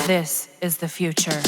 This is the future.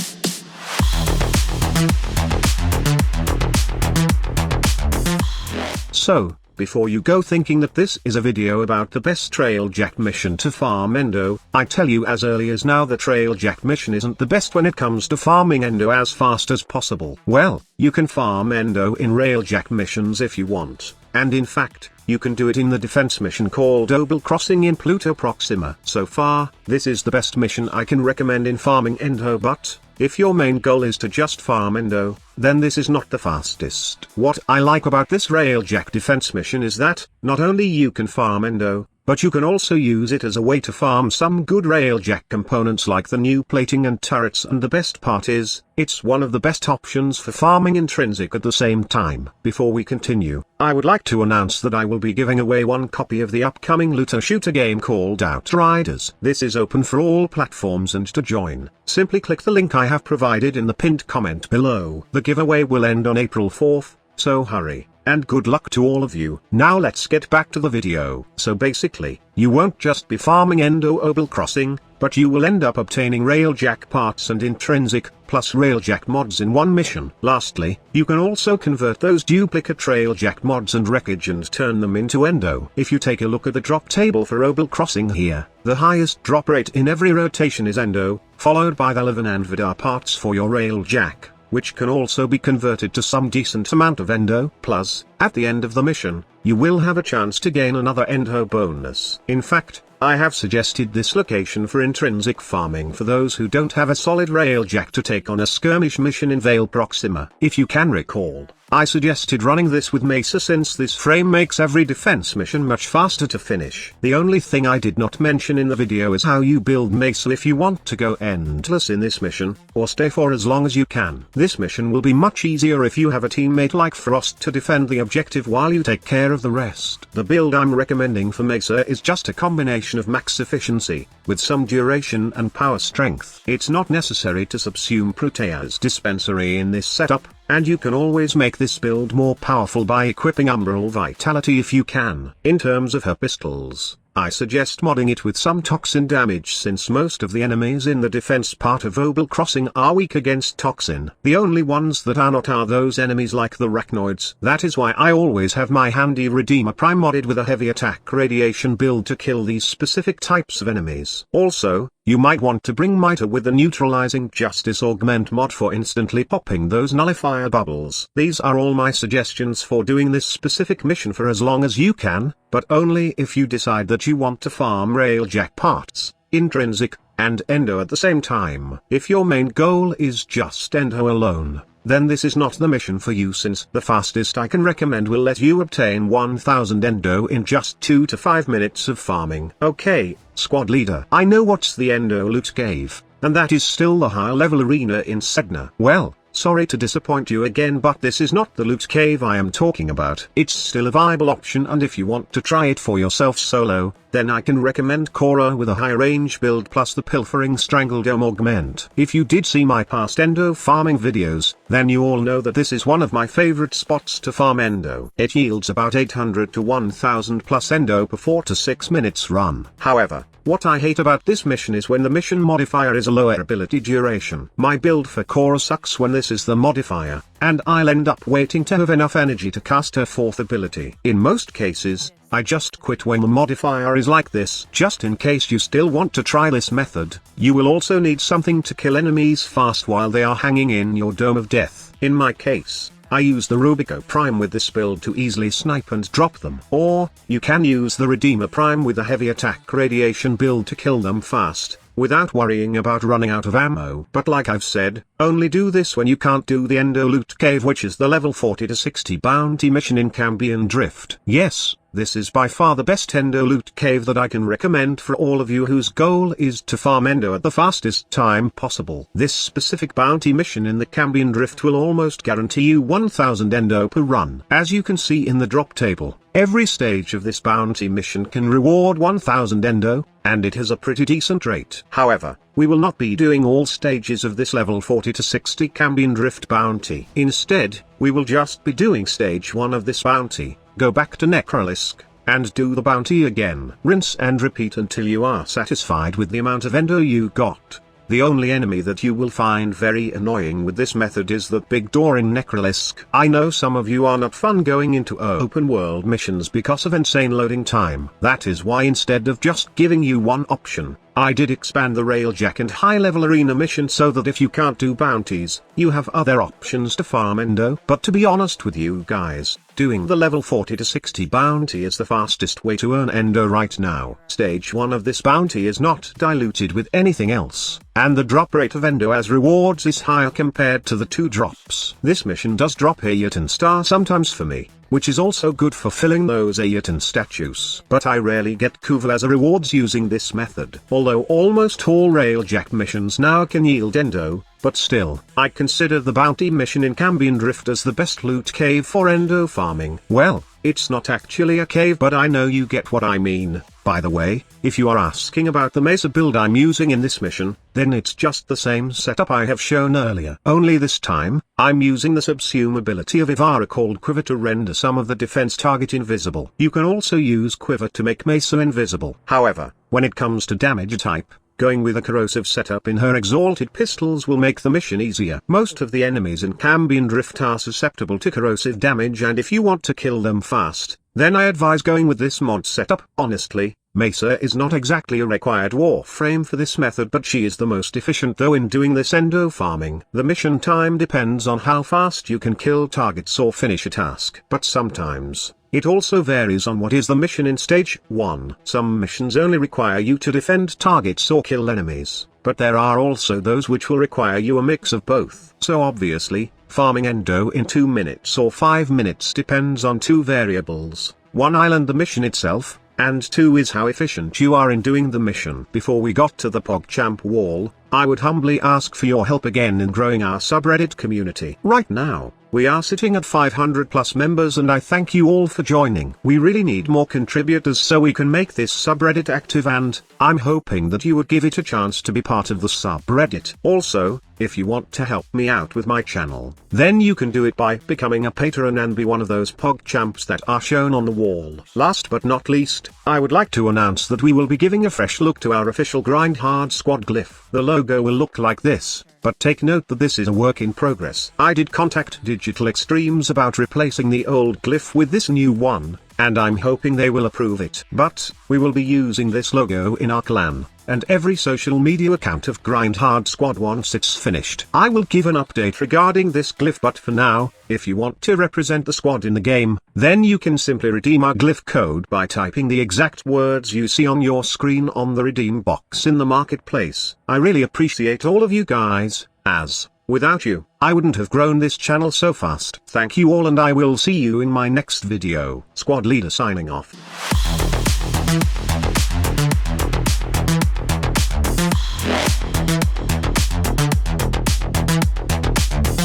So, before you go thinking that this is a video about the best Railjack mission to farm Endo, I tell you as early as now that Railjack mission isn't the best when it comes to farming Endo as fast as possible. Well, you can farm Endo in Railjack missions if you want, and in fact, you can do it in the defense mission called Obel Crossing in Pluto Proxima. So far, this is the best mission I can recommend in farming Endo, but if your main goal is to just farm Endo, then this is not the fastest. What I like about this Railjack defense mission is that, not only you can farm Endo, but you can also use it as a way to farm some good Railjack components like the new plating and turrets, and the best part is, it's one of the best options for farming intrinsic at the same time. Before we continue, I would like to announce that I will be giving away one copy of the upcoming looter shooter game called Outriders. This is open for all platforms, and to join, simply click the link I have provided in the pinned comment below. The giveaway will end on April 4th, so hurry. And good luck to all of you. Now let's get back to the video. So basically, you won't just be farming Endo Obel Crossing, but you will end up obtaining Railjack parts and intrinsic, plus Railjack mods in one mission. Lastly, you can also convert those duplicate Railjack mods and wreckage and turn them into Endo. If you take a look at the drop table for Obel Crossing here, the highest drop rate in every rotation is Endo, followed by the Levan and Vidar parts for your Railjack, which can also be converted to some decent amount of Endo. Plus, at the end of the mission, you will have a chance to gain another Endo bonus. In fact, I have suggested this location for intrinsic farming for those who don't have a solid Railjack to take on a skirmish mission in Vale Proxima. If you can recall, I suggested running this with Mesa since this frame makes every defense mission much faster to finish. The only thing I did not mention in the video is how you build Mesa if you want to go endless in this mission, or stay for as long as you can. This mission will be much easier if you have a teammate like Frost to defend the objective while you take care of the rest. The build I'm recommending for Mesa is just a combination of max efficiency, with some duration and power strength. It's not necessary to subsume Protea's dispensary in this setup, and you can always make this build more powerful by equipping Umbral Vitality if you can. In terms of her pistols, I suggest modding it with some toxin damage since most of the enemies in the defense part of Obel Crossing are weak against toxin. The only ones that are not are those enemies like the Rachnoids. That is why I always have my handy Redeemer Prime modded with a heavy attack radiation build to kill these specific types of enemies. Also, you might want to bring Mitre with the Neutralizing Justice Augment mod for instantly popping those nullifier bubbles. These are all my suggestions for doing this specific mission for as long as you can, but only if you decide that you want to farm Railjack parts, intrinsic, and Endo at the same time. If your main goal is just Endo alone, then this is not the mission for you, since the fastest I can recommend will let you obtain 1000 Endo in just 2 to 5 minutes of farming. Okay, squad leader. I know what's the Endo loot cave, and that is still the higher level arena in Sedna. Well, sorry to disappoint you again, but this is not the loot cave I am talking about. It's still a viable option, and if you want to try it for yourself solo, then I can recommend Cora with a high range build plus the Pilfering Strangledome augment. If you did see my past Endo farming videos, then you all know that this is one of my favorite spots to farm Endo. It yields about 800 to 1000 plus Endo per 4 to 6 minutes run. However, what I hate about this mission is when the mission modifier is a lower ability duration. My build for Cora sucks when this is the modifier, and I'll end up waiting to have enough energy to cast her 4th ability. In most cases, I just quit when the modifier is like this. Just in case you still want to try this method, you will also need something to kill enemies fast while they are hanging in your Dome of Death. In my case, I use the Rubico Prime with this build to easily snipe and drop them. Or, you can use the Redeemer Prime with a heavy attack radiation build to kill them fast, without worrying about running out of ammo. But like I've said, only do this when you can't do the Endo Loot Cave, which is the level 40 to 60 bounty mission in Cambion Drift. Yes, this is by far the best Endo Loot Cave that I can recommend for all of you whose goal is to farm Endo at the fastest time possible. This specific bounty mission in the Cambion Drift will almost guarantee you 1000 Endo per run. As you can see in the drop table, every stage of this bounty mission can reward 1000 Endo, and it has a pretty decent rate. However, we will not be doing all stages of this level 40 to 60 Cambion Drift bounty. Instead, we will just be doing stage 1 of this bounty, go back to Necrolisk, and do the bounty again. Rinse and repeat until you are satisfied with the amount of Endo you got. The only enemy that you will find very annoying with this method is that big door in Necrolisk. I know some of you are not fun going into open world missions because of insane loading time. That is why instead of just giving you one option, I did expand the Railjack and high-level arena mission so that if you can't do bounties, you have other options to farm Endo. But to be honest with you guys, doing the level 40 to 60 bounty is the fastest way to earn Endo right now. Stage 1 of this bounty is not diluted with anything else, and the drop rate of Endo as rewards is higher compared to the 2 drops. This mission does drop Ayatan star sometimes for me, which is also good for filling those Ayatan statues. But I rarely get Kuva as a rewards using this method. Although almost all Railjack missions now can yield Endo, but still, I consider the bounty mission in Cambion Drift as the best loot cave for Endo farming. Well, it's not actually a cave, but I know you get what I mean. By the way, if you are asking about the mesa build I'm using in this mission, then it's just the same setup I have shown earlier. Only this time, I'm using the subsume ability of Ivara called Quiver to render some of the defense target invisible. You can also use Quiver to make mesa invisible. However, when it comes to damage type, going with a corrosive setup in her exalted pistols will make the mission easier. Most of the enemies in Cambion Drift are susceptible to corrosive damage, and if you want to kill them fast, then I advise going with this mod setup. Honestly, Mesa is not exactly a required Warframe for this method, but she is the most efficient though in doing this Endo farming. The mission time depends on how fast you can kill targets or finish a task, but sometimes it also varies on what is the mission in stage 1. Some missions only require you to defend targets or kill enemies, but there are also those which will require you a mix of both. So obviously, farming Endo in 2 minutes or 5 minutes depends on 2 variables. 1 island the mission itself, and 2 is how efficient you are in doing the mission. Before we got to the PogChamp wall, I would humbly ask for your help again in growing our subreddit community. Right now, we are sitting at 500 plus members, and I thank you all for joining. We really need more contributors so we can make this subreddit active, and I'm hoping that you would give it a chance to be part of the subreddit. Also, if you want to help me out with my channel, then you can do it by becoming a patron and be one of those PogChamps that are shown on the wall. Last but not least, I would like to announce that we will be giving a fresh look to our official Grind Hard Squad glyph. The logo will look like this, but take note that this is a work in progress. I did contact Digital Extremes about replacing the old glyph with this new one, and I'm hoping they will approve it. But we will be using this logo in our clan and every social media account of Grind Hard Squad once it's finished. I will give an update regarding this glyph, but for now, if you want to represent the squad in the game, then you can simply redeem our glyph code by typing the exact words you see on your screen on the redeem box in the marketplace. I really appreciate all of you guys, as without you, I wouldn't have grown this channel so fast. Thank you all, and I will see you in my next video. Squad leader signing off.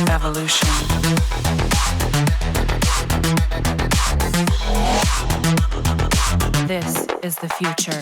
Evolution. This is the future.